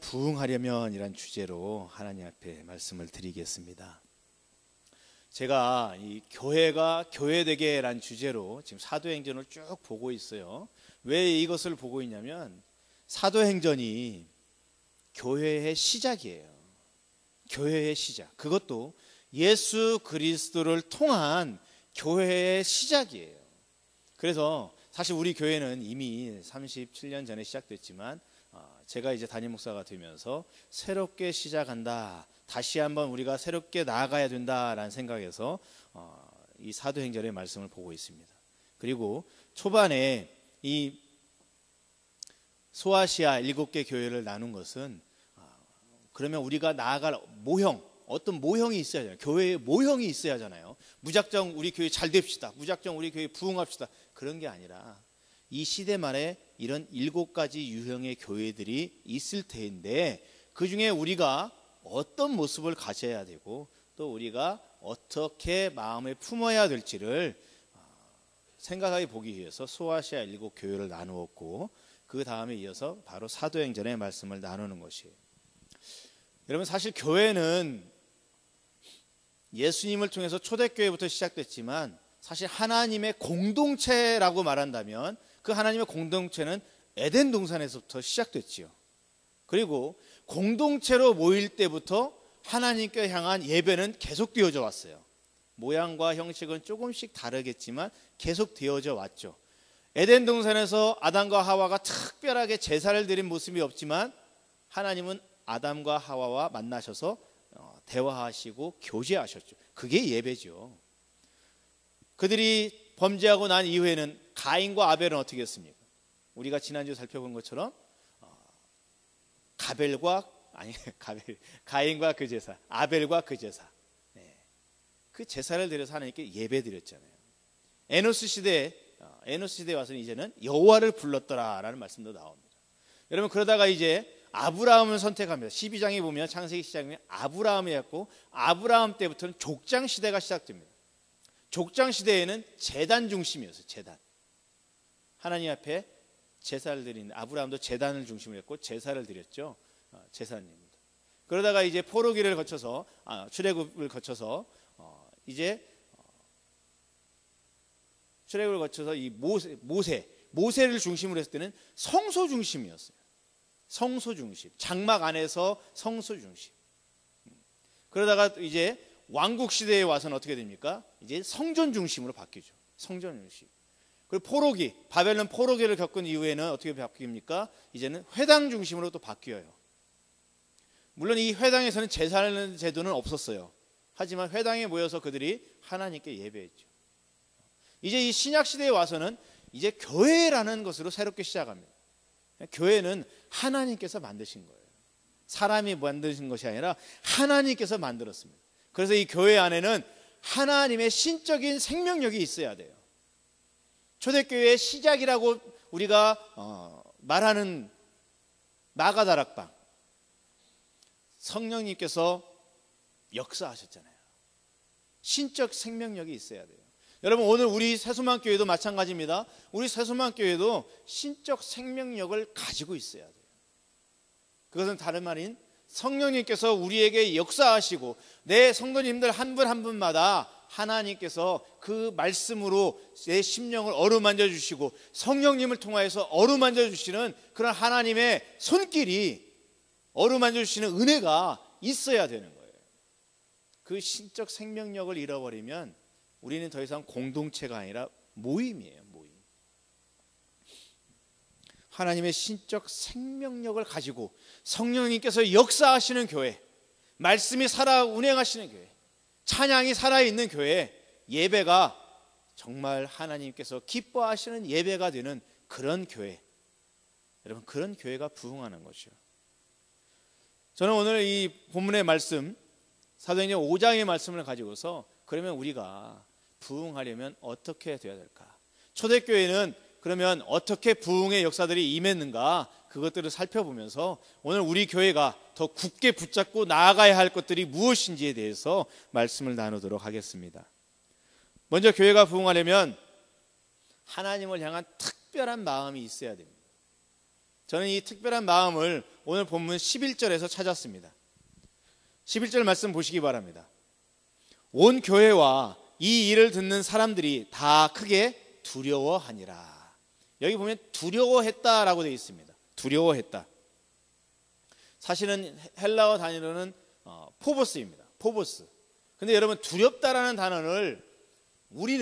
부흥하려면 이란 주제로 하나님 앞에 말씀을 드리겠습니다. 제가 이 교회가 교회되게란 주제로 지금 사도행전을 쭉 보고 있어요. 왜 이것을 보고 있냐면 사도행전이 교회의 시작이에요. 교회의 시작. 그것도 예수 그리스도를 통한 교회의 시작이에요. 그래서 사실 우리 교회는 이미 37년 전에 시작됐지만 제가 이제 담임 목사가 되면서 새롭게 시작한다. 다시 한번 우리가 새롭게 나아가야 된다라는 생각에서 이 사도행전의 말씀을 보고 있습니다. 그리고 초반에 이 소아시아 7개 교회를 나눈 것은 그러면 우리가 나아갈 모형, 어떤 모형이 있어야 하잖아요. 교회의 모형이 있어야 하잖아요. 무작정 우리 교회 잘 됩시다. 무작정 우리 교회 부흥합시다. 그런 게 아니라 이 시대 말에 이런 7가지 유형의 교회들이 있을 텐데 그 중에 우리가 어떤 모습을 가져야 되고 또 우리가 어떻게 마음에 품어야 될지를 생각해 보기 위해서 소아시아 7교회를 나누었고 그 다음에 이어서 바로 사도행전의 말씀을 나누는 것이에요. 여러분 사실 교회는 예수님을 통해서 초대교회부터 시작됐지만 사실 하나님의 공동체라고 말한다면 그 하나님의 공동체는 에덴 동산에서부터 시작됐지요. 그리고 공동체로 모일 때부터 하나님께 향한 예배는 계속 되어져 왔어요. 모양과 형식은 조금씩 다르겠지만 계속 되어져 왔죠. 에덴 동산에서 아담과 하와가 특별하게 제사를 드린 모습이 없지만 하나님은 아담과 하와와 만나셔서 대화하시고 교제하셨죠. 그게 예배죠. 그들이 범죄하고 난 이후에는 가인과 아벨은 어떻게 했습니까? 우리가 지난주에 살펴본 것처럼 가인과 그 제사, 아벨과 그 제사, 그 제사를 드려서 하나님께 예배 드렸잖아요. 에노스 시대에 와서는 이제는 여호와를 불렀더라라는 말씀도 나옵니다. 여러분 그러다가 이제 아브라함을 선택합니다. 12장에 보면 창세기 시작하면 아브라함이었고 아브라함 때부터는 족장 시대가 시작됩니다. 족장 시대에는 제단 중심이었어요. 제단. 하나님 앞에 제사를 드리는 아브라함도 제단을 중심으로 했고 제사를 드렸죠. 제사입니다. 그러다가 이제 포로기를 거쳐서 출애굽을 거쳐서 이 모세를 중심으로 했을 때는 성소 중심이었어요. 성소 중심. 장막 안에서 성소 중심. 그러다가 이제 왕국 시대에 와서는 어떻게 됩니까? 이제 성전 중심으로 바뀌죠. 성전 중심. 그리고 포로기, 바벨론 포로기를 겪은 이후에는 어떻게 바뀝니까? 이제는 회당 중심으로 또 바뀌어요. 물론 이 회당에서는 제사하는 제도는 없었어요. 하지만 회당에 모여서 그들이 하나님께 예배했죠. 이제 이 신약 시대에 와서는 이제 교회라는 것으로 새롭게 시작합니다. 교회는 하나님께서 만드신 거예요. 사람이 만드신 것이 아니라 하나님께서 만들었습니다. 그래서 이 교회 안에는 하나님의 신적인 생명력이 있어야 돼요. 초대교회의 시작이라고 우리가 말하는 마가다락방, 성령님께서 역사하셨잖아요. 신적 생명력이 있어야 돼요. 여러분 오늘 우리 새소망교회도 마찬가지입니다. 우리 새소망교회도 신적 생명력을 가지고 있어야 돼요. 그것은 다른 말인 성령님께서 우리에게 역사하시고 내 성도님들 한 분 한 분마다 하나님께서 그 말씀으로 내 심령을 어루만져 주시고 성령님을 통하여서 어루만져 주시는 그런 하나님의 손길이 어루만져 주시는 은혜가 있어야 되는 거예요. 그 신적 생명력을 잃어버리면 우리는 더 이상 공동체가 아니라 모임이에요. 모임. 하나님의 신적 생명력을 가지고 성령님께서 역사하시는 교회, 말씀이 살아 운행하시는 교회, 찬양이 살아있는 교회, 예배가 정말 하나님께서 기뻐하시는 예배가 되는 그런 교회, 여러분 그런 교회가 부흥하는 것이요. 저는 오늘 이 본문의 말씀 사도행전 5장의 말씀을 가지고서 그러면 우리가 부흥하려면 어떻게 되어야 될까? 초대교회는 그러면 어떻게 부흥의 역사들이 임했는가? 그것들을 살펴보면서 오늘 우리 교회가 더 굳게 붙잡고 나아가야 할 것들이 무엇인지에 대해서 말씀을 나누도록 하겠습니다. 먼저 교회가 부흥하려면 하나님을 향한 특별한 마음이 있어야 됩니다. 저는 이 특별한 마음을 오늘 본문 11절에서 찾았습니다. 11절 말씀 보시기 바랍니다. 온 교회와 이 일을 듣는 사람들이 다 크게 두려워하니라. 여기 보면 두려워했다라고 되어 있습니다. 두려워했다. 사실은 헬라어 단어는 포보스입니다. 포보스. 근데 여러분, 두렵다라는 단어를 우리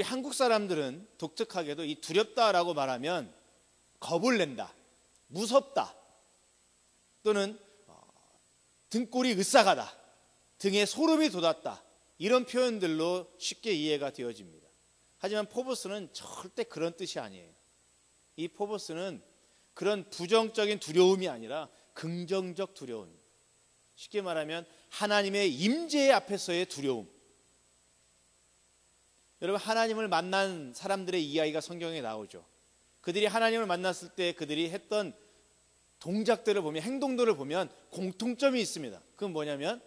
한국 사람들은 독특하게도 이 두렵다라고 말하면 겁을 낸다, 무섭다, 또는 등골이 으싹하다, 등에 소름이 돋았다, 이런 표현들로 쉽게 이해가 되어집니다. 하지만 포보스는 절대 그런 뜻이 아니에요. 이 포보스는 그런 부정적인 두려움이 아니라 긍정적 두려움입니다. 쉽게 말하면 하나님의 임재 앞에서의 두려움. 여러분, 하나님을 만난 사람들의 이야기가 성경에 나오죠. 그들이 하나님을 만났을 때 그들이 했던 동작들을 보면, 행동들을 보면 공통점이 있습니다. 그건 뭐냐면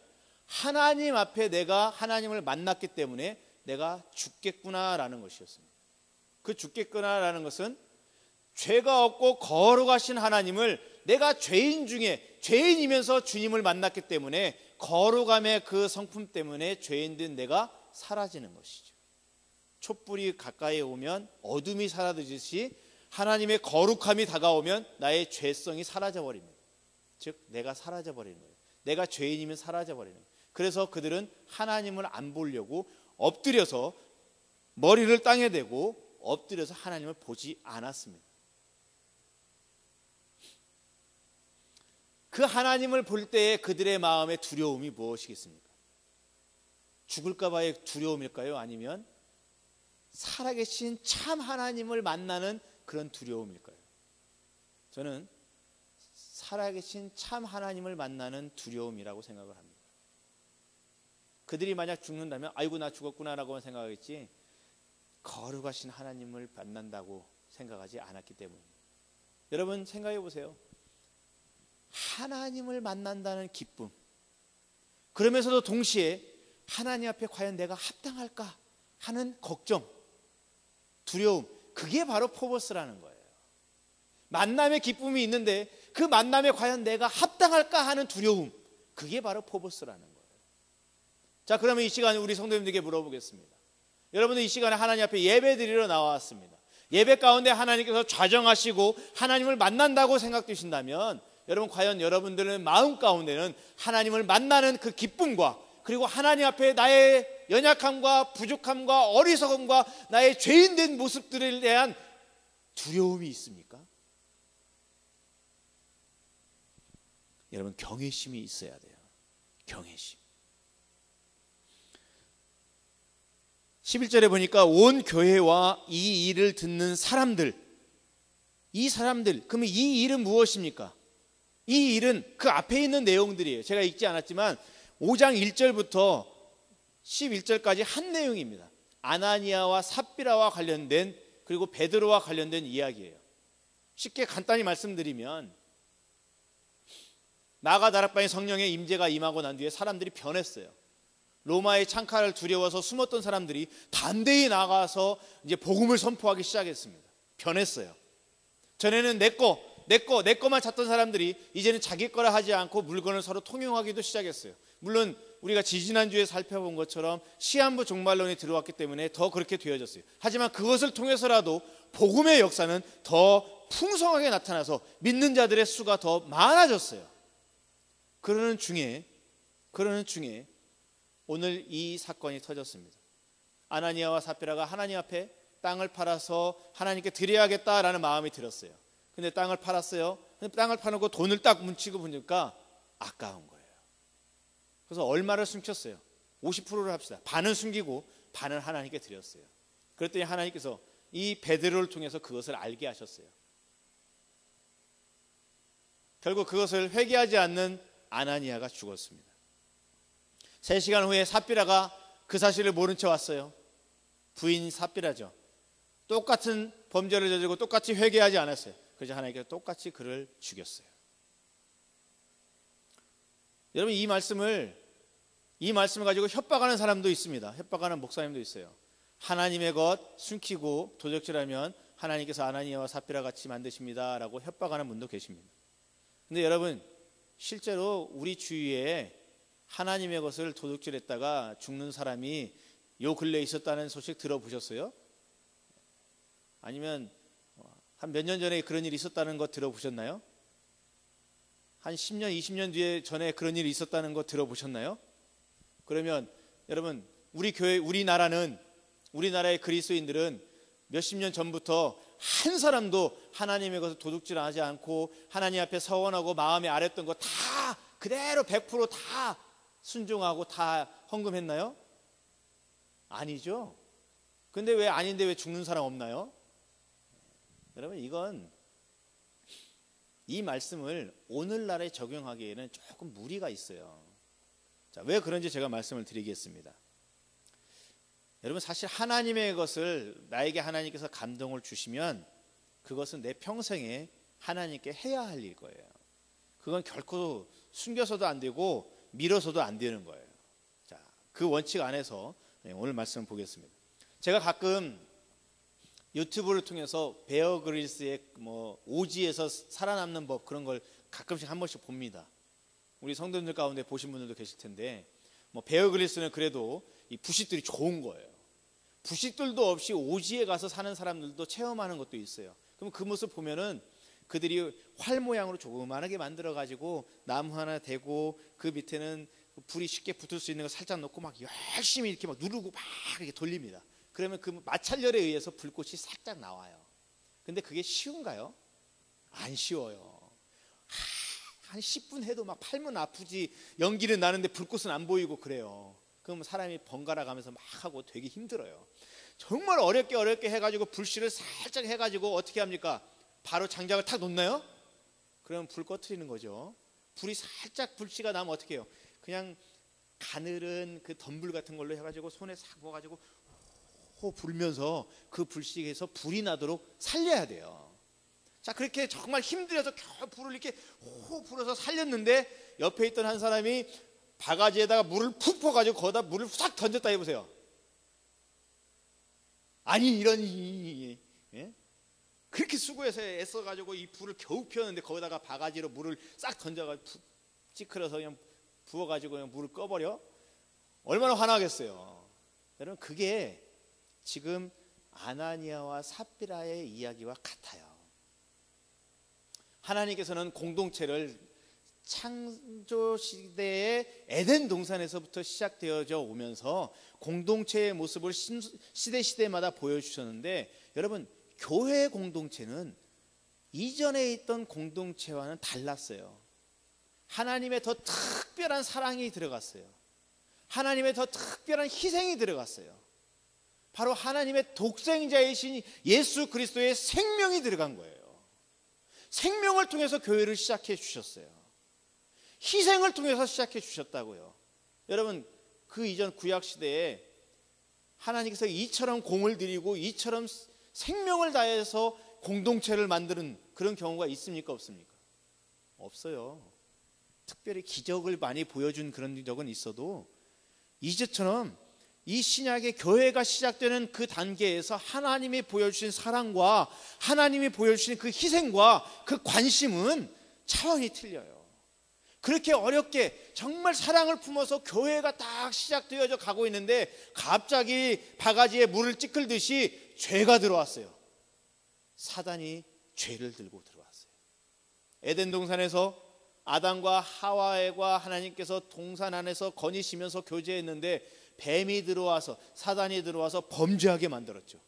하나님 앞에 내가 하나님을 만났기 때문에 내가 죽겠구나라는 것이었습니다. 그 죽겠구나라는 것은 죄가 없고 거룩하신 하나님을, 내가 죄인 중에 죄인이면서 주님을 만났기 때문에 거룩함의 그 성품 때문에 죄인된 내가 사라지는 것이죠. 촛불이 가까이 오면 어둠이 사라지듯이 하나님의 거룩함이 다가오면 나의 죄성이 사라져버립니다. 즉 내가 사라져버리는 거예요. 내가 죄인이면 사라져버리는 거예요. 그래서 그들은 하나님을 안 보려고 엎드려서 머리를 땅에 대고 엎드려서 하나님을 보지 않았습니다. 그 하나님을 볼 때에 그들의 마음의 두려움이 무엇이겠습니까? 죽을까 봐의 두려움일까요? 아니면 살아계신 참 하나님을 만나는 그런 두려움일까요? 저는 살아계신 참 하나님을 만나는 두려움이라고 생각을 합니다. 그들이 만약 죽는다면 아이고 나 죽었구나라고 생각하겠지, 거룩하신 하나님을 만난다고 생각하지 않았기 때문입니다. 여러분 생각해 보세요. 하나님을 만난다는 기쁨, 그러면서도 동시에 하나님 앞에 과연 내가 합당할까 하는 걱정, 두려움, 그게 바로 포보스라는 거예요. 만남의 기쁨이 있는데 그 만남에 과연 내가 합당할까 하는 두려움, 그게 바로 포보스라는 거예요. 자, 그러면 이 시간에 우리 성도님들에게 물어보겠습니다. 여러분들 이 시간에 하나님 앞에 예배 드리러 나왔습니다. 예배 가운데 하나님께서 좌정하시고 하나님을 만난다고 생각되신다면 여러분, 과연 여러분들의 마음 가운데는 하나님을 만나는 그 기쁨과, 그리고 하나님 앞에 나의 연약함과 부족함과 어리석음과 나의 죄인된 모습들에 대한 두려움이 있습니까? 여러분, 경외심이 있어야 돼요. 경외심. 11절에 보니까 온 교회와 이 일을 듣는 사람들, 이 사람들, 그러면 이 일은 무엇입니까? 이 일은 그 앞에 있는 내용들이에요. 제가 읽지 않았지만 5장 1절부터 11절까지 한 내용입니다. 아나니아와 삽비라와 관련된, 그리고 베드로와 관련된 이야기예요. 쉽게 간단히 말씀드리면 나가다락방에 성령의 임재가 임하고 난 뒤에 사람들이 변했어요. 로마의 창칼을 두려워서 숨었던 사람들이 담대히 나가서 이제 복음을 선포하기 시작했습니다. 변했어요. 전에는 내 거만 찾던 사람들이 이제는 자기 거라 하지 않고 물건을 서로 통용하기도 시작했어요. 물론 우리가 지지난주에 살펴본 것처럼 시한부 종말론이 들어왔기 때문에 더 그렇게 되어졌어요. 하지만 그것을 통해서라도 복음의 역사는 더 풍성하게 나타나서 믿는 자들의 수가 더 많아졌어요. 그러는 중에 오늘 이 사건이 터졌습니다. 아나니아와 삽비라가 하나님 앞에 땅을 팔아서 하나님께 드려야겠다라는 마음이 들었어요. 근데 땅을 팔았어요. 근데 땅을 파놓고 돈을 딱 뭉치고 보니까 아까운 거예요. 그래서 얼마를 숨겼어요? 50%를 합시다. 반은 숨기고 반은 하나님께 드렸어요. 그랬더니 하나님께서 이 베드로를 통해서 그것을 알게 하셨어요. 결국 그것을 회개하지 않는 아나니아가 죽었습니다. 3시간 후에 삽비라가 그 사실을 모른 채 왔어요. 부인 삽비라죠. 똑같은 범죄를 저지르고 똑같이 회개하지 않았어요. 그래서 하나님께서 똑같이 그를 죽였어요. 여러분, 이 말씀을 가지고 협박하는 사람도 있습니다. 협박하는 목사님도 있어요. 하나님의 것 숨기고 도적질하면 하나님께서 아나니아와 삽비라 같이 만드십니다라고 협박하는 분도 계십니다. 근데 여러분, 실제로 우리 주위에 하나님의 것을 도둑질했다가 죽는 사람이 요 근래에 있었다는 소식 들어보셨어요? 아니면 한 몇 년 전에 그런 일이 있었다는 거 들어보셨나요? 한 10년, 20년 뒤에 전에 그런 일이 있었다는 거 들어보셨나요? 그러면 여러분, 우리 교회, 우리나라의 그리스도인들은 몇십 년 전부터 한 사람도 하나님의 것을 도둑질하지 않고 하나님 앞에 서원하고 마음에 아랬던 거 다 그대로 100% 순종하고 다 헌금했나요? 아니죠. 근데 왜 아닌데 왜 죽는 사람 없나요? 여러분, 이 말씀을 오늘날에 적용하기에는 조금 무리가 있어요. 자, 왜 그런지 제가 말씀을 드리겠습니다. 여러분, 사실 하나님의 것을 나에게 하나님께서 감동을 주시면 그것은 내 평생에 하나님께 해야 할 일 거예요. 그건 결코 숨겨서도 안 되고 미뤄서도 안 되는 거예요. 자, 그 원칙 안에서 오늘 말씀을 보겠습니다. 제가 가끔 유튜브를 통해서 베어 그릴스의 오지에서 살아남는 법, 그런 걸 가끔씩 한 번씩 봅니다. 우리 성도님들 가운데 보신 분들도 계실 텐데, 베어 그릴스는 그래도 이 부식들이 좋은 거예요. 부식들도 없이 오지에 가서 사는 사람들도 체험하는 것도 있어요. 그럼 그 모습 보면은 그들이 활 모양으로 조그만하게 만들어 가지고 나무 하나 대고 그 밑에는 불이 쉽게 붙을 수 있는 거 살짝 넣고 막 열심히 이렇게 막 누르고 막 이렇게 돌립니다. 그러면 그 마찰열에 의해서 불꽃이 살짝 나와요. 근데 그게 쉬운가요? 안 쉬워요. 한 10분 해도 막 팔면 아프지, 연기는 나는데 불꽃은 안 보이고 그래요. 그럼 사람이 번갈아 가면서 막 하고 되게 힘들어요. 정말 어렵게 해가지고 불씨를 살짝 해가지고 어떻게 합니까? 바로 장작을 탁 놓나요? 그러면 불 꺼트리는 거죠. 불이 살짝 불씨가 나면 어떻게 해요? 그냥 가늘은 그 덤불 같은 걸로 해가지고 손에 싹 부어가지고 호 불면서 그 불씨에서 불이 나도록 살려야 돼요. 자, 그렇게 정말 힘들어서 겨우 불을 이렇게 호 불어서 살렸는데 옆에 있던 한 사람이 바가지에다가 물을 푹 퍼가지고 거기다 물을 싹 던졌다 해보세요. 아니 이러니, 예? 그렇게 수고해서 애써가지고 이 불을 겨우 피웠는데 거기다가 바가지로 물을 싹 던져가지고 푹 찌그러서 그냥 부어가지고 그냥 물을 꺼버려? 얼마나 화나겠어요. 여러분, 그게 지금 아나니아와 삽비라의 이야기와 같아요. 하나님께서는 공동체를 창조 시대의 에덴 동산에서부터 시작되어져 오면서 공동체의 모습을 시대마다 보여주셨는데, 여러분, 교회 공동체는 이전에 있던 공동체와는 달랐어요. 하나님의 더 특별한 사랑이 들어갔어요. 하나님의 더 특별한 희생이 들어갔어요. 바로 하나님의 독생자이신 예수 그리스도의 생명이 들어간 거예요. 생명을 통해서 교회를 시작해 주셨어요. 희생을 통해서 시작해 주셨다고요. 여러분, 그 이전 구약시대에 하나님께서 이처럼 공을 들이고 이처럼 생명을 다해서 공동체를 만드는 그런 경우가 있습니까? 없습니까? 없어요. 특별히 기적을 많이 보여준 그런 적은 있어도 이제처럼 이 신약의 교회가 시작되는 그 단계에서 하나님이 보여주신 사랑과 하나님이 보여주신 그 희생과 그 관심은 차원이 틀려요. 그렇게 어렵게 정말 사랑을 품어서 교회가 딱 시작되어져 가고 있는데 갑자기 바가지에 물을 찌끌듯이 죄가 들어왔어요. 사단이 죄를 들고 들어왔어요. 에덴 동산에서 아담과 하와와 하나님께서 동산 안에서 거니시면서 교제했는데 뱀이 들어와서, 사단이 들어와서 범죄하게 만들었죠.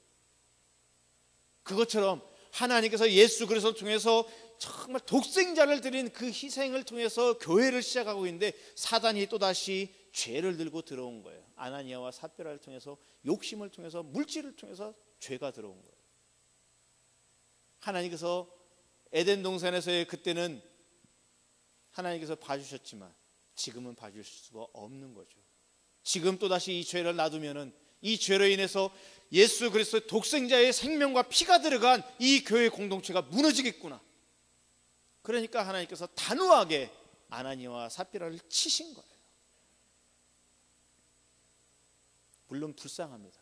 그것처럼 하나님께서 예수 그리스도를 통해서 정말 독생자를 드린 그 희생을 통해서 교회를 시작하고 있는데 사단이 또다시 죄를 들고 들어온 거예요. 아나니아와 삽비라를 통해서, 욕심을 통해서, 물질을 통해서 죄가 들어온 거예요. 하나님께서 에덴 동산에서의 그때는 하나님께서 봐주셨지만 지금은 봐줄 수가 없는 거죠. 지금 또다시 이 죄를 놔두면은 이 죄로 인해서 예수 그리스도의 독생자의 생명과 피가 들어간 이 교회 공동체가 무너지겠구나. 그러니까 하나님께서 단호하게 아나니아와 삽비라를 치신 거예요. 물론 불쌍합니다.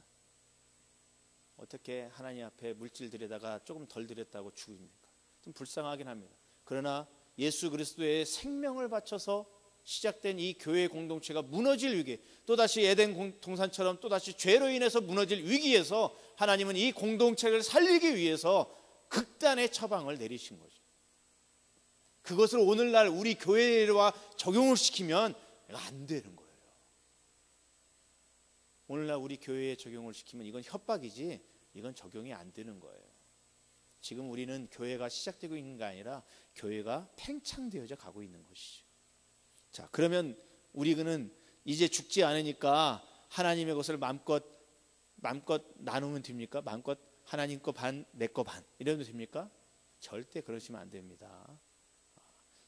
어떻게 하나님 앞에 물질 들여다가 조금 덜 들였다고 죽입니까? 좀 불쌍하긴 합니다. 그러나 예수 그리스도의 생명을 바쳐서 시작된 이 교회 공동체가 무너질 위기, 또다시 에덴 동산처럼 또다시 죄로 인해서 무너질 위기에서 하나님은 이 공동체를 살리기 위해서 극단의 처방을 내리신 거죠. 그것을 오늘날 우리 교회와 적용을 시키면 안 되는 거예요. 오늘날 우리 교회에 적용을 시키면 이건 협박이지, 이건 적용이 안 되는 거예요. 지금 우리는 교회가 시작되고 있는 게 아니라 교회가 팽창되어져 가고 있는 것이죠. 자, 그러면 우리는 이제 죽지 않으니까 하나님의 것을 마음껏 나누면 됩니까? 마음껏 하나님 거 반, 내 거 반 이러면 됩니까? 절대 그러시면 안 됩니다.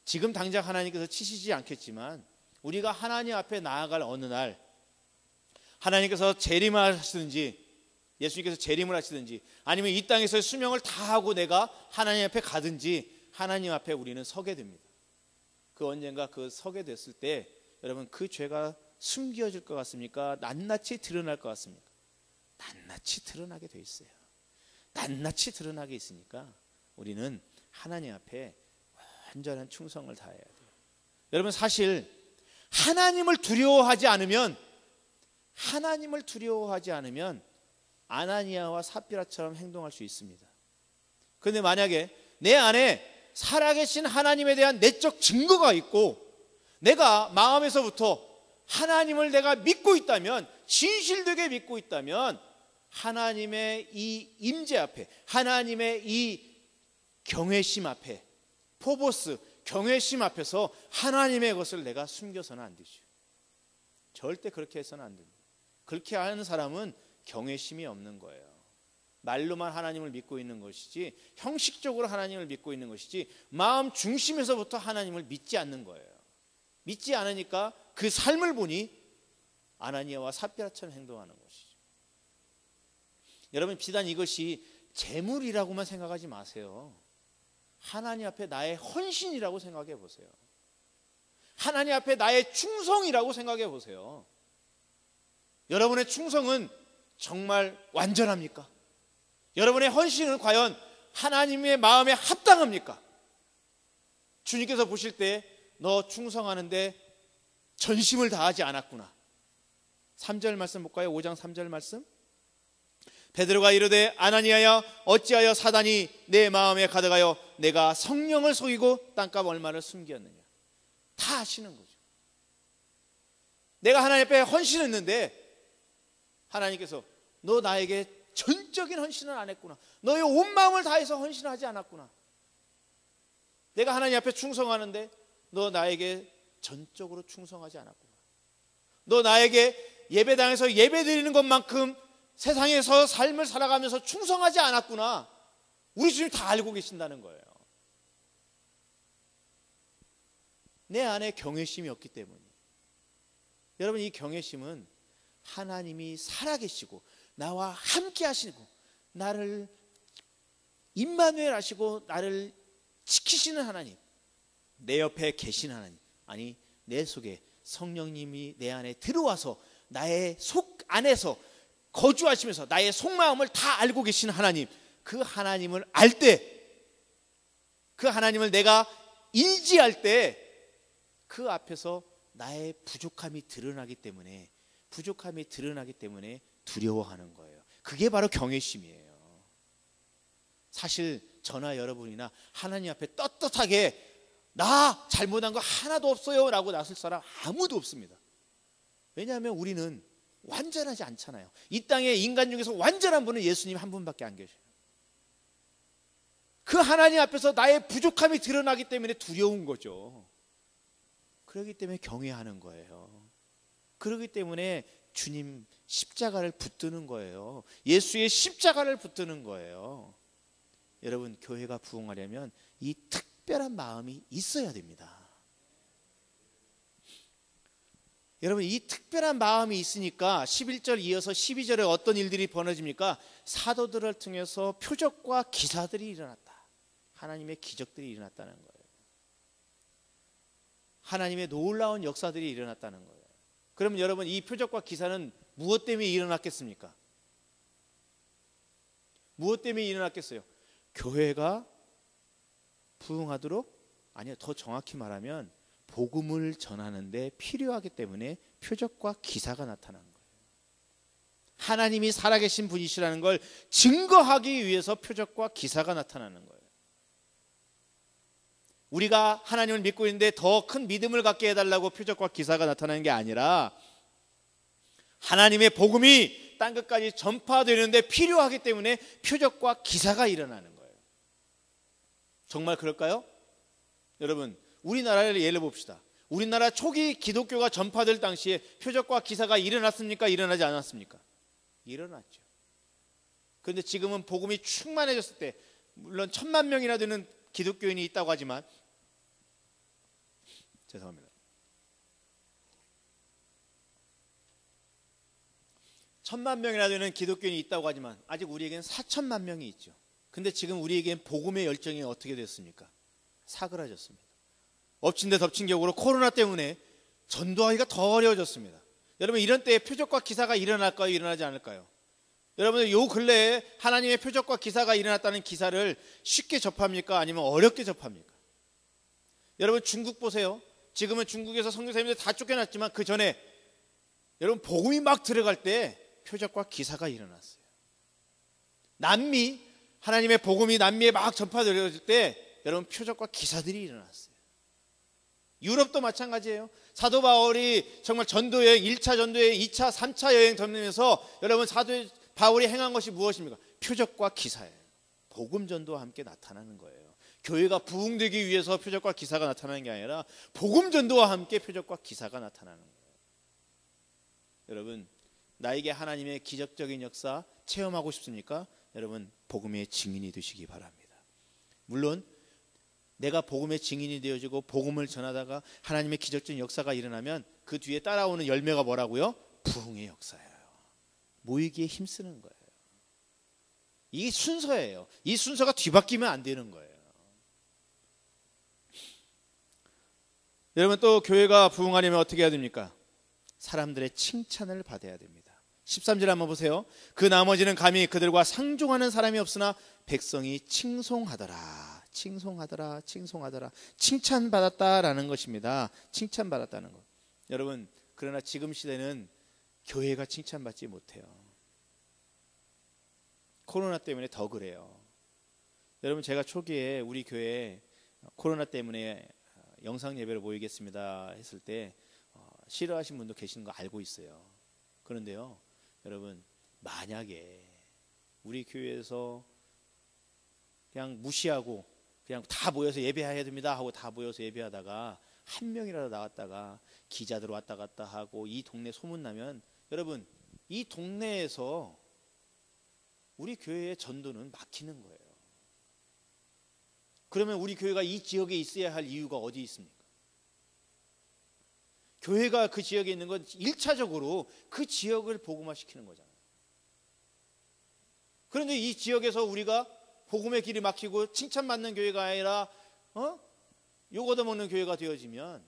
지금 당장 하나님께서 치시지 않겠지만 우리가 하나님 앞에 나아갈 어느 날 하나님께서 재림을 하시든지 예수님께서 재림을 하시든지 아니면 이 땅에서의 수명을 다하고 내가 하나님 앞에 가든지 하나님 앞에 우리는 서게 됩니다. 그 언젠가 그 서게 됐을 때 여러분 그 죄가 숨겨질 것 같습니까? 낱낱이 드러날 것 같습니까? 낱낱이 드러나게 돼 있어요. 낱낱이 드러나게 있으니까 우리는 하나님 앞에 완전한 충성을 다해야 돼요. 여러분 사실 하나님을 두려워하지 않으면 아나니아와 삽비라처럼 행동할 수 있습니다. 그런데 만약에 내 안에 살아계신 하나님에 대한 내적 증거가 있고 내가 마음에서부터 하나님을 내가 믿고 있다면, 진실되게 믿고 있다면 하나님의 이 임재 앞에, 하나님의 이 경외심 앞에, 포보스 경외심 앞에서 하나님의 것을 내가 숨겨서는 안 되죠. 절대 그렇게 해서는 안 됩니다. 그렇게 하는 사람은 경외심이 없는 거예요. 말로만 하나님을 믿고 있는 것이지, 형식적으로 하나님을 믿고 있는 것이지, 마음 중심에서부터 하나님을 믿지 않는 거예요. 믿지 않으니까 그 삶을 보니 아나니아와 삽비라처럼 행동하는 것이죠. 여러분 비단 이것이 재물이라고만 생각하지 마세요. 하나님 앞에 나의 헌신이라고 생각해 보세요. 하나님 앞에 나의 충성이라고 생각해 보세요. 여러분의 충성은 정말 완전합니까? 여러분의 헌신은 과연 하나님의 마음에 합당합니까? 주님께서 보실 때 너 충성하는데 전심을 다하지 않았구나. 3절 말씀 볼까요? 5장 3절 말씀. 베드로가 이르되 아나니아야 어찌하여 사단이 내 마음에 가득하여 내가 성령을 속이고 땅값 얼마를 숨겼느냐. 다 아시는 거죠. 내가 하나님 앞에 헌신했는데 하나님께서 너 나에게 전적인 헌신을 안 했구나. 너의 온 마음을 다해서 헌신하지 않았구나. 내가 하나님 앞에 충성하는데 너 나에게 전적으로 충성하지 않았구나. 너 나에게 예배당에서 예배드리는 것만큼 세상에서 삶을 살아가면서 충성하지 않았구나. 우리 주님 다 알고 계신다는 거예요. 내 안에 경외심이 없기 때문에. 여러분 이 경외심은 하나님이 살아계시고 나와 함께 하시고 나를 임마누엘 하시고 나를 지키시는 하나님, 내 옆에 계신 하나님, 아니 내 속에 성령님이 내 안에 들어와서 나의 속 안에서 거주하시면서 나의 속마음을 다 알고 계신 하나님, 그 하나님을 알 때, 그 하나님을 내가 인지할 때 그 앞에서 나의 부족함이 드러나기 때문에 두려워하는 거예요. 그게 바로 경외심이에요. 사실 저나 여러분이나 하나님 앞에 떳떳하게 나 잘못한 거 하나도 없어요 라고 나설 사람 아무도 없습니다. 왜냐하면 우리는 완전하지 않잖아요. 이 땅의 인간 중에서 완전한 분은 예수님 한 분밖에 안 계셔요. 그 하나님 앞에서 나의 부족함이 드러나기 때문에 두려운 거죠. 그렇기 때문에 경외하는 거예요. 그렇기 때문에 주님 십자가를 붙드는 거예요. 예수의 십자가를 붙드는 거예요. 여러분 교회가 부흥하려면 이 특별한 마음이 있어야 됩니다. 여러분 이 특별한 마음이 있으니까 11절 이어서 12절에 어떤 일들이 벌어집니까? 사도들을 통해서 표적과 기사들이 일어났다. 하나님의 기적들이 일어났다는 거예요. 하나님의 놀라운 역사들이 일어났다는 거예요. 그럼 여러분 이 표적과 기사는 무엇 때문에 일어났겠습니까? 무엇 때문에 일어났겠어요? 교회가 부흥하도록? 아니요, 더 정확히 말하면 복음을 전하는데 필요하기 때문에 표적과 기사가 나타나는 거예요. 하나님이 살아계신 분이시라는 걸 증거하기 위해서 표적과 기사가 나타나는 거예요. 우리가 하나님을 믿고 있는데 더 큰 믿음을 갖게 해달라고 표적과 기사가 나타나는 게 아니라 하나님의 복음이 땅끝까지 전파되는데 필요하기 때문에 표적과 기사가 일어나는 거예요. 정말 그럴까요? 여러분, 우리나라를 예를 봅시다. 우리나라 초기 기독교가 전파될 당시에 표적과 기사가 일어났습니까? 일어나지 않았습니까? 일어났죠. 그런데 지금은 복음이 충만해졌을 때, 물론 1000만 명이나 되는 기독교인이 있다고 하지만, 죄송합니다. 1000만 명이나 되는 기독교인이 있다고 하지만 아직 우리에겐 4000만 명이 있죠. 근데 지금 우리에겐 복음의 열정이 어떻게 됐습니까? 사그라졌습니다. 엎친 데 덮친 격으로 코로나 때문에 전도하기가 더 어려워졌습니다. 여러분, 이런 때에 표적과 기사가 일어날까요? 일어나지 않을까요? 여러분, 요 근래에 하나님의 표적과 기사가 일어났다는 기사를 쉽게 접합니까? 아니면 어렵게 접합니까? 여러분, 중국 보세요. 지금은 중국에서 선교사님들 다 쫓겨났지만 그 전에 여러분, 복음이 막 들어갈 때 표적과 기사가 일어났어요. 남미, 하나님의 복음이 남미에 막 전파되어질 때 여러분, 표적과 기사들이 일어났어요. 유럽도 마찬가지예요. 사도 바울이 정말 전도여행, 1차 전도여행, 2차, 3차 여행 다니면서 여러분, 사도 바울이 행한 것이 무엇입니까? 표적과 기사예요. 복음 전도와 함께 나타나는 거예요. 교회가 부흥되기 위해서 표적과 기사가 나타나는 게 아니라 복음 전도와 함께 표적과 기사가 나타나는 거예요. 여러분, 나에게 하나님의 기적적인 역사 체험하고 싶습니까? 여러분, 복음의 증인이 되시기 바랍니다. 물론 내가 복음의 증인이 되어지고 복음을 전하다가 하나님의 기적적인 역사가 일어나면 그 뒤에 따라오는 열매가 뭐라고요? 부흥의 역사예요. 모이기에 힘쓰는 거예요. 이게 순서예요. 이 순서가 뒤바뀌면 안 되는 거예요. 여러분, 또 교회가 부흥하려면 어떻게 해야 됩니까? 사람들의 칭찬을 받아야 됩니다. 13절 한번 보세요. 그 나머지는 감히 그들과 상종하는 사람이 없으나 백성이 칭송하더라. 칭송하더라. 칭송하더라. 칭찬받았다라는 것입니다. 칭찬받았다는 것. 여러분, 그러나 지금 시대는 교회가 칭찬받지 못해요. 코로나 때문에 더 그래요. 여러분, 제가 초기에 우리 교회에 코로나 때문에 영상 예배를 모이겠습니다 했을 때 싫어하신 분도 계시는 거 알고 있어요. 그런데요, 여러분, 만약에 우리 교회에서 그냥 무시하고 그냥 다 모여서 예배해야 됩니다 하고 다 모여서 예배하다가 한 명이라도 나왔다가 기자들 왔다 갔다 하고 이 동네 소문나면 여러분, 이 동네에서 우리 교회의 전도는 막히는 거예요. 그러면 우리 교회가 이 지역에 있어야 할 이유가 어디 있습니까? 교회가 그 지역에 있는 건 1차적으로 그 지역을 복음화시키는 거잖아요. 그런데 이 지역에서 우리가 복음의 길이 막히고 칭찬받는 교회가 아니라 욕 얻어먹는 교회가 되어지면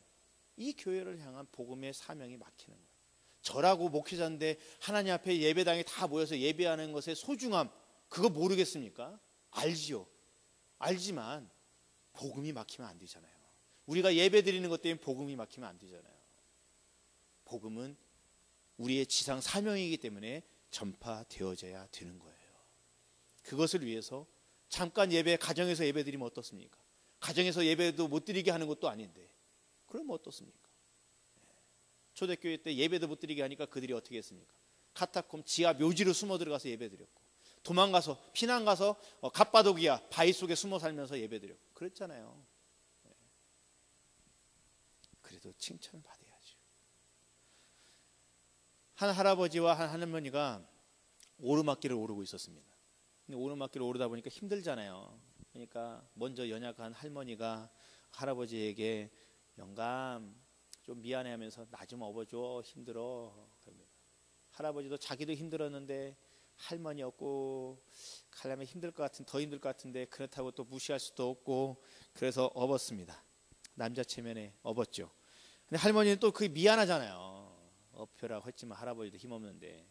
이 교회를 향한 복음의 사명이 막히는 거예요. 저라고 목회자인데 하나님 앞에 예배당에 다 모여서 예배하는 것의 소중함, 그거 모르겠습니까? 알지요. 알지만 복음이 막히면 안 되잖아요. 우리가 예배 드리는 것 때문에 복음이 막히면 안 되잖아요. 복음은 우리의 지상 사명이기 때문에 전파되어져야 되는 거예요. 그것을 위해서 잠깐 예배, 가정에서 예배 드리면 어떻습니까? 가정에서 예배도 못 드리게 하는 것도 아닌데 그럼 어떻습니까? 초대교회 때 예배도 못 드리게 하니까 그들이 어떻게 했습니까? 카타콤 지하 묘지로 숨어 들어가서 예배 드렸고, 도망가서 피난 가서 갑바도기아 바위 속에 숨어 살면서 예배 드렸고 그랬잖아요. 그래도 칭찬 받아야죠. 한 할아버지와 한 할머니가 오르막길을 오르고 있었습니다. 근데 오르막길을 오르다 보니까 힘들잖아요. 그러니까 먼저 연약한 할머니가 할아버지에게 영감 좀 미안해하면서 나 좀 업어줘, 힘들어. 그럽니다. 할아버지도 자기도 힘들었는데 할머니 없고 가려면 힘들 것 같은, 더 힘들 것 같은데 그렇다고 또 무시할 수도 없고 그래서 업었습니다. 남자 체면에 업었죠. 근데 할머니는 또 그게 미안하잖아요. 업혀라고 했지만 할아버지도 힘없는데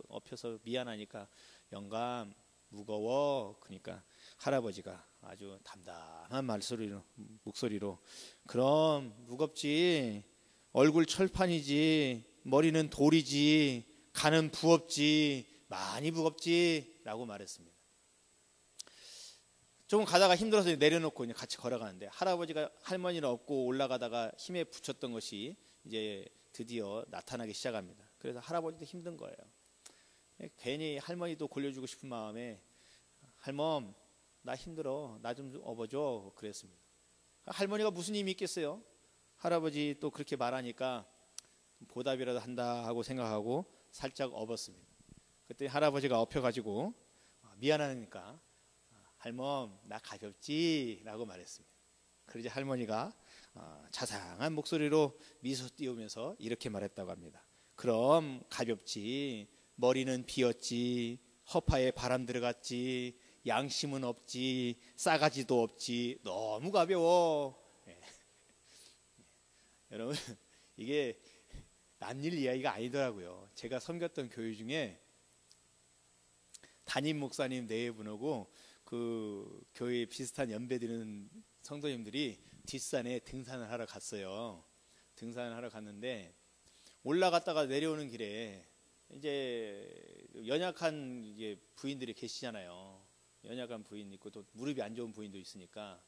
업혀서 미안하니까 영감 무거워. 그러니까 할아버지가 아주 담담한 목소리로 그럼 무겁지. 얼굴 철판이지. 머리는 돌이지. 간은 부없지. 많이 무겁지. 라고 말했습니다. 조금 가다가 힘들어서 내려놓고 이제 같이 걸어가는데 할아버지가 할머니를 업고 올라가다가 힘에 붙였던 것이 이제 드디어 나타나기 시작합니다. 그래서 할아버지도 힘든 거예요. 괜히 할머니도 골려주고 싶은 마음에 할멈 나 힘들어. 나 좀 업어줘. 그랬습니다. 할머니가 무슨 힘이 있겠어요? 할아버지 또 그렇게 말하니까 보답이라도 한다 하고 생각하고 살짝 업었습니다. 그때 할아버지가 업혀가지고 미안하니까 할멈 나 가볍지? 라고 말했습니다. 그러자 할머니가 자상한 목소리로 미소 띄우면서 이렇게 말했다고 합니다. 그럼 가볍지. 머리는 비었지. 허파에 바람 들어갔지. 양심은 없지. 싸가지도 없지. 너무 가벼워. 여러분 이게 남일 이야기가 아니더라고요. 제가 섬겼던 교회 중에 담임 목사님 네 분하고 그 교회 비슷한 연배되는 성도님들이 뒷산에 등산을 하러 갔어요. 등산을 하러 갔는데 올라갔다가 내려오는 길에 이제 연약한 이제 부인들이 계시잖아요. 연약한 부인 있고 또 무릎이 안 좋은 부인도 있으니까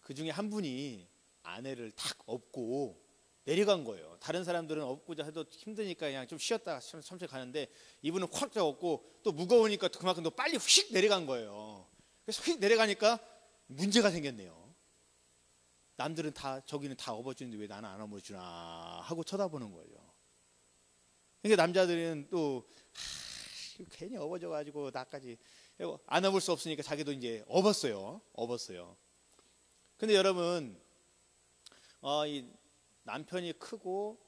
그 중에 한 분이 아내를 탁 업고 내려간 거예요. 다른 사람들은 업고자 해도 힘드니까 그냥 좀 쉬었다가 천천히 가는데 이분은 확 업고 또 무거우니까 그만큼 더 빨리 휙 내려간 거예요. 그래서 휙 내려가니까 문제가 생겼네요. 남들은 다 저기는 다 업어주는데 왜 나는 안 업어주나 하고 쳐다보는 거예요. 그러니까 남자들은 또 괜히 업어줘가지고 나까지 안 업을 수 없으니까 자기도 이제 업었어요. 근데 여러분 이 남편이 크고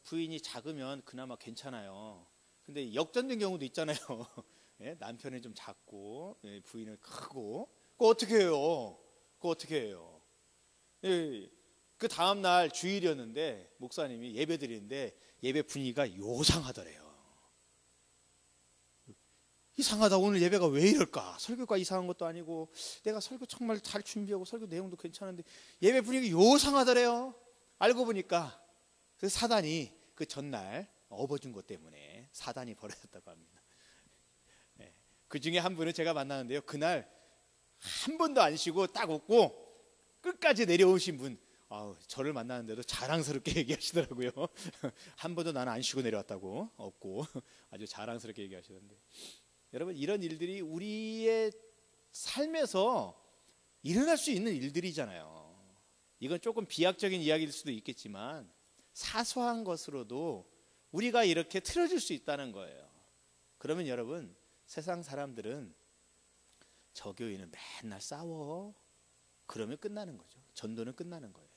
부인이 작으면 그나마 괜찮아요. 근데 역전된 경우도 있잖아요. 예? 남편은 좀 작고 부인은 크고 그거 어떻게 해요? 예, 그 다음날 주일이었는데 목사님이 예배 드리는데 예배 분위기가 요상하더래요. 이상하다. 오늘 예배가 왜 이럴까? 설교가 이상한 것도 아니고 내가 설교 정말 잘 준비하고 설교 내용도 괜찮은데 예배 분위기 요상하더래요. 알고 보니까 그 사단이 그 전날 업어준 것 때문에 사단이 벌어졌다고 합니다. 네. 그 중에 한 분은 제가 만나는데요. 그날 한 번도 안 쉬고 딱 업고 끝까지 내려오신 분, 저를 만나는데도 자랑스럽게 얘기하시더라고요. 한 번도 나는 안 쉬고 내려왔다고 업고 아주 자랑스럽게 얘기하시던데. 여러분 이런 일들이 우리의 삶에서 일어날 수 있는 일들이잖아요. 이건 조금 비약적인 이야기일 수도 있겠지만 사소한 것으로도 우리가 이렇게 틀어질 수 있다는 거예요. 그러면 여러분 세상 사람들은 저 교회는 맨날 싸워. 그러면 끝나는 거죠. 전도는 끝나는 거예요.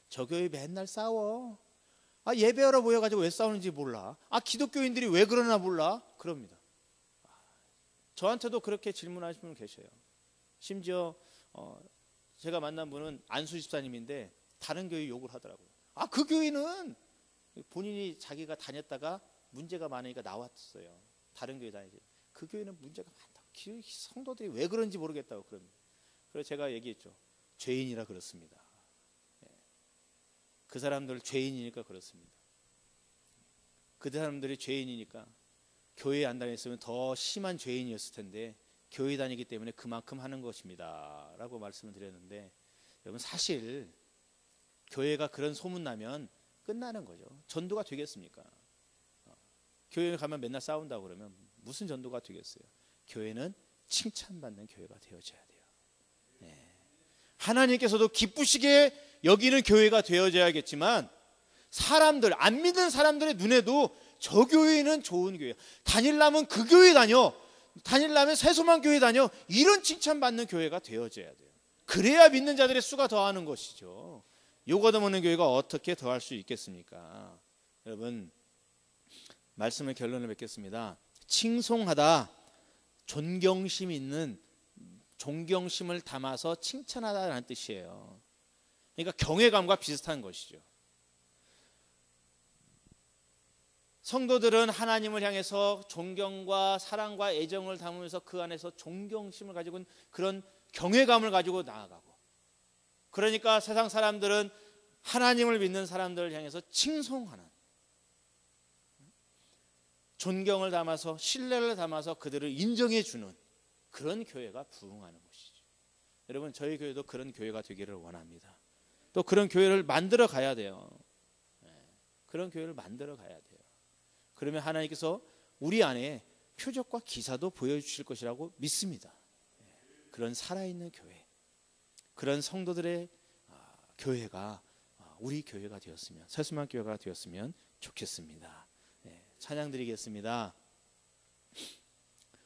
저 교회 맨날 싸워. 예배하러 모여가지고 왜 싸우는지 몰라. 기독교인들이 왜 그러나 몰라. 그럽니다. 저한테도 그렇게 질문하시는 분 계셔요. 심지어 제가 만난 분은 안수 집사님인데 다른 교회 욕을 하더라고요. 그 교회는 본인이 자기가 다녔다가 문제가 많으니까 나왔어요. 다른 교회 다니지. 그 교회는 문제가 많다고. 성도들이 왜 그런지 모르겠다고 그럽니다. 그래서 제가 얘기했죠. 죄인이라 그렇습니다. 그 사람들 죄인이니까 그렇습니다. 그 사람들이 죄인이니까 교회에 안 다녔으면 더 심한 죄인이었을 텐데 교회 다니기 때문에 그만큼 하는 것입니다 라고 말씀을 드렸는데 여러분 사실 교회가 그런 소문나면 끝나는 거죠. 전도가 되겠습니까? 교회에 가면 맨날 싸운다고 그러면 무슨 전도가 되겠어요? 교회는 칭찬받는 교회가 되어져야 돼요. 하나님께서도 기쁘시게 여기는 교회가 되어져야겠지만 사람들, 안 믿는 사람들의 눈에도 저 교회는 좋은 교회야. 다니려면 그 교회 다녀. 다니려면 새소만 교회 다녀. 이런 칭찬받는 교회가 되어져야 돼요. 그래야 믿는 자들의 수가 더하는 것이죠. 욕 얻어먹는 교회가 어떻게 더할 수 있겠습니까? 여러분 말씀의 결론을 맺겠습니다. 칭송하다, 존경심 있는, 존경심을 담아서 칭찬하다라는 뜻이에요. 그러니까 경외감과 비슷한 것이죠. 성도들은 하나님을 향해서 존경과 사랑과 애정을 담으면서 그 안에서 존경심을 가지고 그런 경외감을 가지고 나아가고, 그러니까 세상 사람들은 하나님을 믿는 사람들을 향해서 칭송하는, 존경을 담아서 신뢰를 담아서 그들을 인정해 주는 그런 교회가 부흥하는 것이죠. 여러분, 저희 교회도 그런 교회가 되기를 원합니다. 또 그런 교회를 만들어 가야 돼요. 그런 교회를 만들어 가야 돼요. 그러면 하나님께서 우리 안에 표적과 기사도 보여주실 것이라고 믿습니다. 그런 살아있는 교회, 그런 성도들의 교회가 우리 교회가 되었으면, 세수만 교회가 되었으면 좋겠습니다. 찬양 드리겠습니다.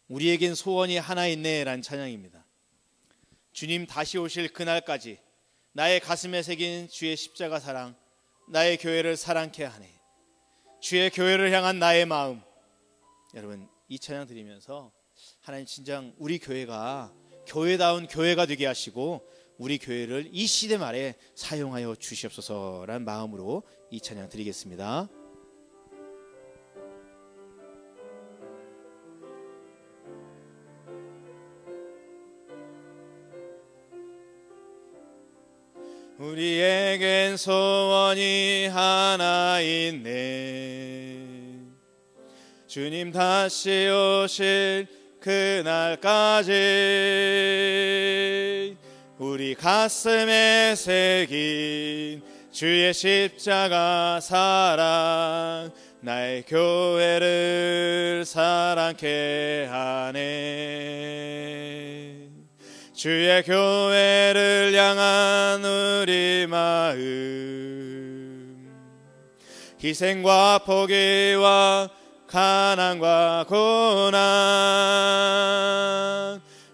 우리에겐 소원이 하나 있네 라는 찬양입니다. 주님 다시 오실 그날까지 나의 가슴에 새긴 주의 십자가 사랑, 나의 교회를 사랑케 하네. 주의 교회를 향한 나의 마음. 여러분, 이 찬양 드리면서 하나님 진정 우리 교회가 교회다운 교회가 되게 하시고 우리 교회를 이 시대 말에 사용하여 주시옵소서라는 마음으로 이 찬양 드리겠습니다. 우리에겐 소원이 하나 있네. 주님 다시 오실 그날까지 우리 가슴에 새긴 주의 십자가 사랑, 나의 교회를 사랑케 하네. 주의 교회를 향한 우리 마음, 희생과 포기와 가난과 고난,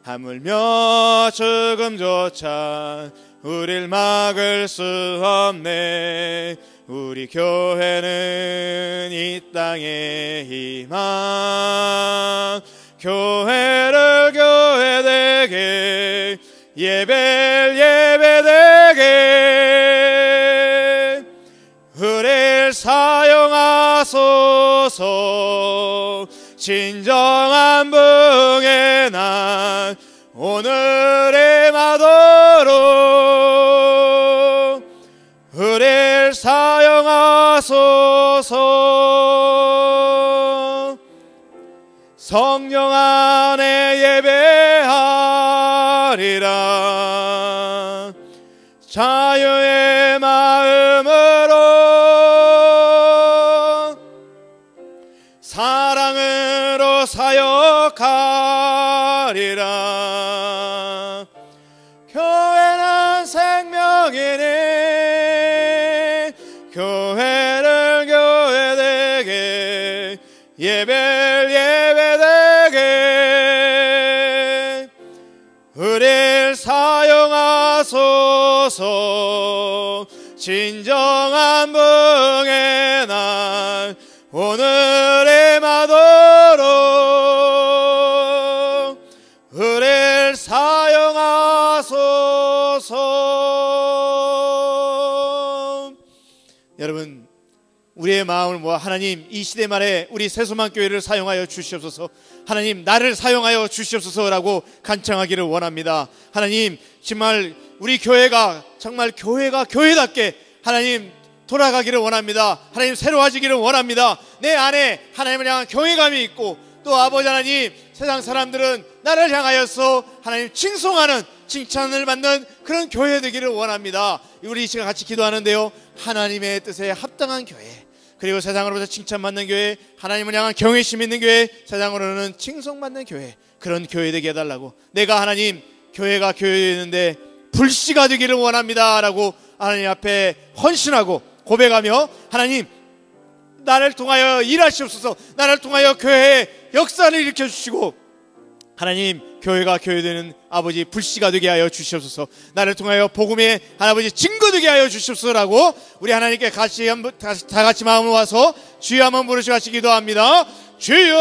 하물며 죽음조차 우릴 막을 수 없네. 우리 교회는 이 땅의 희망, 교회를 교회되게, 예배를 예배되게 우릴 사용하소서. 진정한 부흥의 날 오늘의 마도록 우릴 사용하소서. 성령 안에 예배하리라. 자유의 마음으로 사랑으로 사역하리라. 교회는 생명이니 교회를 교회되게, 예배를 예배되게 우릴 사용하소서. 진정한 부흥의 날 오늘의 마도록 우릴 사용하소서. 여러분, 우리의 마음을 모아 하나님, 이 시대 말에 우리 세수만 교회를 사용하여 주시옵소서. 하나님, 나를 사용하여 주시옵소서라고 간청하기를 원합니다. 하나님, 정말 우리 교회가 정말 교회가 교회답게 하나님 돌아가기를 원합니다. 하나님, 새로워지기를 원합니다. 내 안에 하나님을 향한 경외감이 있고, 또 아버지 하나님, 세상 사람들은 나를 향하여서 하나님 칭송하는, 칭찬을 받는 그런 교회 되기를 원합니다. 우리 이 시간 같이 기도하는데요, 하나님의 뜻에 합당한 교회, 그리고 세상으로부터 칭찬받는 교회, 하나님을 향한 경외심 있는 교회, 세상으로는 칭송받는 교회, 그런 교회 되게 해달라고. 내가 하나님 교회가 교회였는데 불씨가 되기를 원합니다 라고 하나님 앞에 헌신하고 고백하며, 하나님 나를 통하여 일하시옵소서. 나를 통하여 교회의 역사를 일으켜주시고, 하나님 교회가 교회되는 아버지 불씨가 되게 하여 주시옵소서. 나를 통하여 복음의 아버지 증거 되게 하여 주시옵소서라고 우리 하나님께 다 같이 마음을 모아서 주여 한번 부르시고 같이 기도합니다. 주여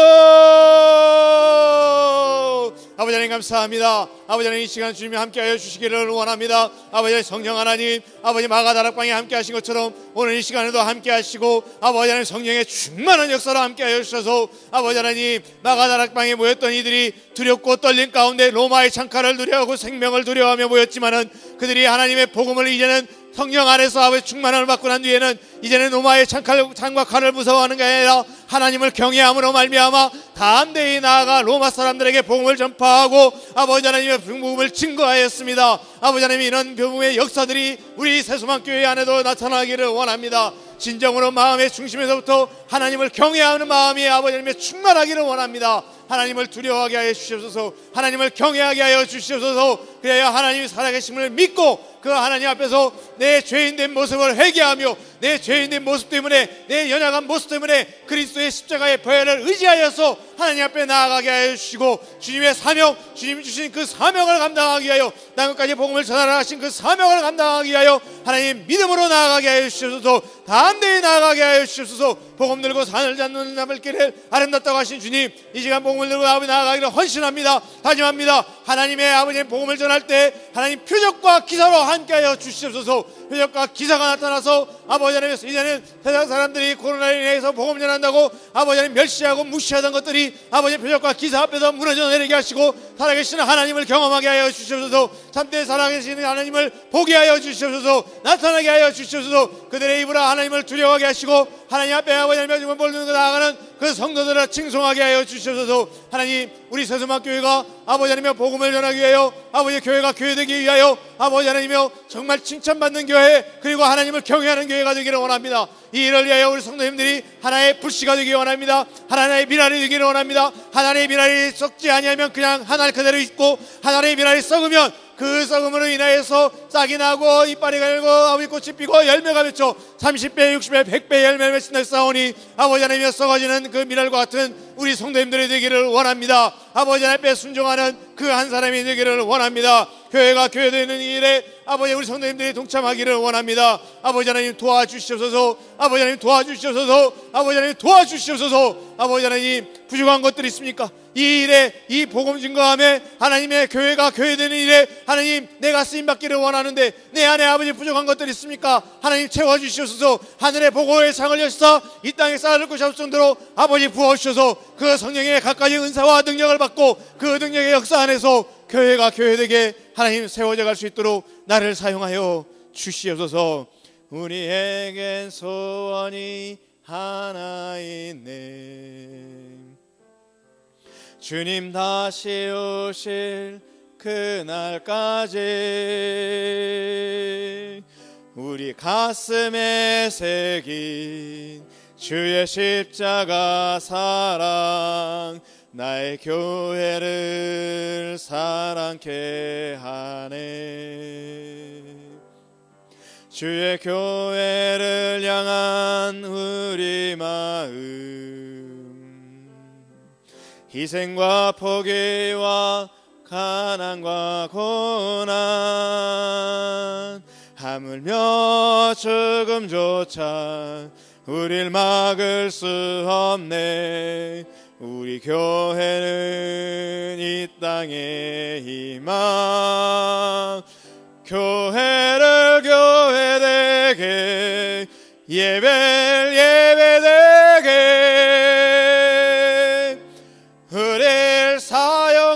아버지 하나님 감사합니다. 아버지 하나님 이 시간 주님이 함께하여 주시기를 원합니다. 아버지 하나님 성령 하나님, 아버지 마가다락방에 함께하신 것처럼 오늘 이 시간에도 함께하시고 아버지 하나님 성령의 충만한 역사로 함께하여 주셔서 아버지 하나님 마가다락방에 모였던 이들이 두렵고 떨림 가운데 로마의 창칼을 두려워하고 생명을 두려워하며 모였지만은 그들이 하나님의 복음을 이제는 성령 안에서 아버지 충만함을 받고 난 뒤에는 이제는 로마의 창과 칼을 무서워하는 게 아니라 하나님을 경외함으로 말미암아 담대히 나아가 로마 사람들에게 복음을 전파하고 아버지 하나님의 복음을 증거하였습니다. 아버지 하나님 이런 복음의 역사들이 우리 새소망교회 안에도 나타나기를 원합니다. 진정으로 마음의 중심에서부터 하나님을 경외하는 마음이 아버지 하나님의 충만하기를 원합니다. 하나님을 두려워하게 하여 주시옵소서. 하나님을 경외하게 하여 주시옵소서. 그래야 하나님이 살아계심을 믿고 그 하나님 앞에서 내 죄인된 모습을 회개하며 내 죄인된 모습 때문에 내 연약한 모습 때문에 그리스도의 십자가의 보혈을 의지하여서 하나님 앞에 나아가게 하여 주시고 주님의 사명, 주님이 주신 그 사명을 감당하기 위하여 땅끝까지 복음을 전하신 그 사명을 감당하기 위하여 하나님 믿음으로 나아가게 하여 주시옵소서. 담대히 나아가게 하여 주시옵소서. 복음 들고 산을 잡는 남을 길을 아름답다고 하신 주님, 이 시간 복음을 들고 아버지 나아가기를 헌신합니다. 다짐합니다. 하나님의 아버지의 복음을 전할 때 하나님 표적과 기사로 함께하여 주시옵소서. 표적과 기사가 나타나서 아버지 하나님 이제는 세상 사람들이 코로나로 인해서 복음 전한다고 아버지 하나님 멸시하고 무시하던 것들이 아버지의 표적과 기사 앞에서 무너져 내리게 하시고 살아계시는 하나님을 경험하게 하여 주시옵소서. 참된 살아계시는 하나님을 보게 하여 주시옵소서. 나타나게 하여 주시옵소서. 그들의 입으로 하나님을 두려워하게 하시고 하나님 앞에 아버지 하나님을 볼르고 나아가는 그 성도들을 칭송하게 하여 주시옵소서. 하나님 우리 새소망교회가 아버지 하나님의 복음을 전하기 위하여 아버지 교회가 교회되기 위하여 아버지 하나님이여 정말 칭찬받는 교회 그리고 하나님을 경외하는 교회가 되기를 원합니다. 이 일을 위하여 우리 성도님들이 하나의 불씨가 되기 원합니다. 하나의 미랄이 되기를 원합니다. 하나의 미랄이 썩지 아니하면 그냥 하나 그대로 있고 하나의 미랄이 썩으면 그 썩음으로 인하여서 싹이 나고 이빨이 갈고 아버지 꽃이 피고 열매가 맺혀 30배 60배 100배 열매를 맺힌다 싸우니 아버지 하나님의 썩어지는 그 미랄과 같은 우리 성도님들이 되기를 원합니다. 아버지 하나님께 순종하는 그 한 사람이 되기를 원합니다. 교회가 교회되는 일에 아버지 우리 성도님들이 동참하기를 원합니다. 아버지 하나님 도와주시옵소서. 아버지 하나님 도와주시옵소서. 아버지 하나님 도와주시옵소서. 아버지 하나님 부족한 것들이 있습니까? 이 일에 이 복음 증거함에 하나님의 교회가 교회되는 일에 하나님 내가 쓰임받기를 원하는데 내 안에 아버지 부족한 것들이 있습니까? 하나님 채워주시옵소서. 하늘의 보고의 창을 여시사 이 땅에 쌓아둘 곳이 없을 정도로 아버지 부어주셔서 그 성령의 갖가지 은사와 능력을 받고 그 능력의 역사 안에서 교회가 교회되게 하나님 세워져 갈 수 있도록 나를 사용하여 주시옵소서. 우리에겐 소원이 하나 있네. 주님 다시 오실 그날까지 우리 가슴에 새긴 주의 십자가 사랑 나의 교회를 사랑케 하네. 주의 교회를 향한 우리 마음 희생과 포기와 가난과 고난 하물며 죽음조차 우릴 막을 수 없네. 우리 교회는 이 땅의 희망 교회를 교회되게 예배를 예배되게 우릴 사용하소서.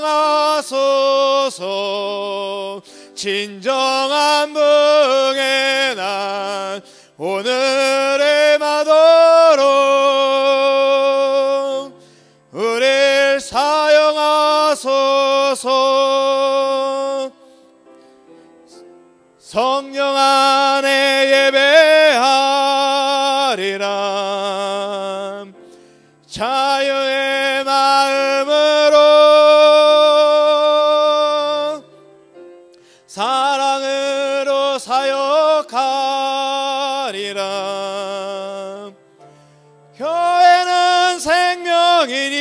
진정한 부흥의 날 오늘의 마도록 우릴 사용하소서. 성령 안에 예배하리라 자유의 마음으로 사랑으로 사역하리라. 교회는 생명이니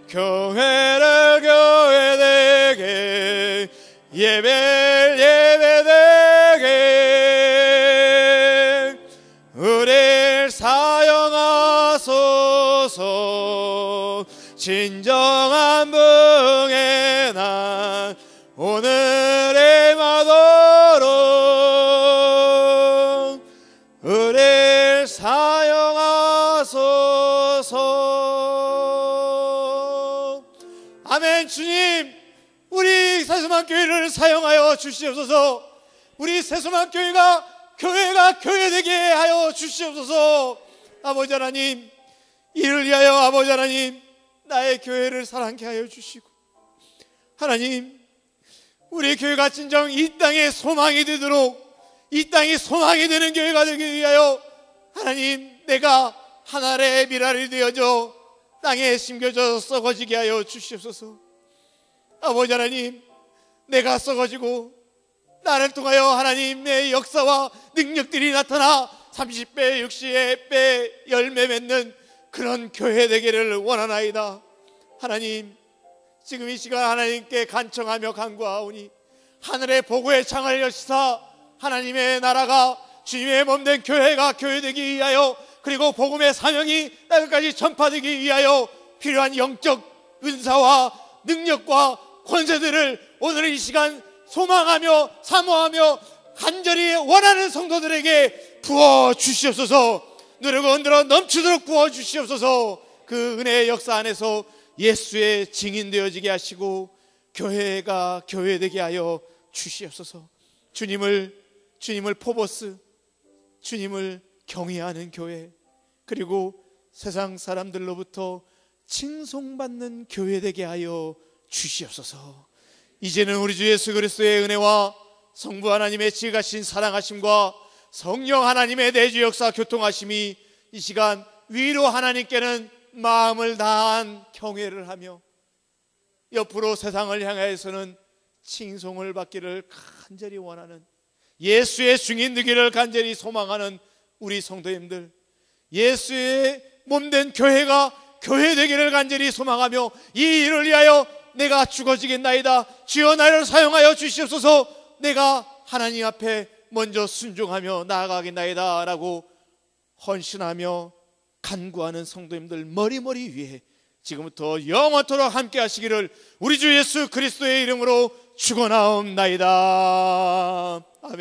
교회를 교회되게 예배를 예배되게 우릴 사용하소서. 진정한 아멘. 주님, 우리 세수만 교회를 사용하여 주시옵소서. 우리 세수만 교회가 교회되게 하여 주시옵소서. 아버지 하나님, 이를 위하여 아버지 하나님, 나의 교회를 사랑케 하여 주시고, 하나님, 우리 교회가 진정 이 땅에 소망이 되도록, 이 땅이 소망이 되는 교회가 되기 위하여 하나님, 내가 하늘의 미랄이 되어져 땅에 심겨져 썩어지게 하여 주시옵소서. 아버지 하나님, 내가 썩어지고 나를 통하여 하나님의 역사와 능력들이 나타나 30배, 60배 열매 맺는 그런 교회 되기를 원하나이다. 하나님, 지금 이 시간 하나님께 간청하며 간구하오니 하늘의 보고의 창을 여시사 하나님의 나라가 주님의 몸된 교회가 교회되기 위하여, 그리고 복음의 사명이 땅까지 전파되기 위하여 필요한 영적 은사와 능력과 권세들을 오늘 이 시간 소망하며 사모하며 간절히 원하는 성도들에게 부어 주시옵소서. 누르고 흔들어 넘치도록 부어 주시옵소서. 그 은혜의 역사 안에서 예수의 증인 되어지게 하시고 교회가 교회되게 하여 주시옵소서. 주님을 포버스, 주님을 경외하는 교회, 그리고 세상 사람들로부터 칭송받는 교회 되게 하여 주시옵소서. 이제는 우리 주 예수 그리스도의 은혜와 성부 하나님의 지극하신 사랑하심과 성령 하나님의 내주 역사 교통하심이 이 시간 위로 하나님께는 마음을 다한 경외를 하며 옆으로 세상을 향하여서는 칭송을 받기를 간절히 원하는, 예수의 증인 되기를 간절히 소망하는 우리 성도님들, 예수의 몸된 교회가 교회 되기를 간절히 소망하며 이 일을 위하여 내가 죽어지겠나이다. 주여 나를 사용하여 주시옵소서. 내가 하나님 앞에 먼저 순종하며 나아가겠나이다 라고 헌신하며 간구하는 성도님들 머리머리 위에 지금부터 영원토록 함께 하시기를 우리 주 예수 그리스도의 이름으로 축원하옵나이다. 아멘.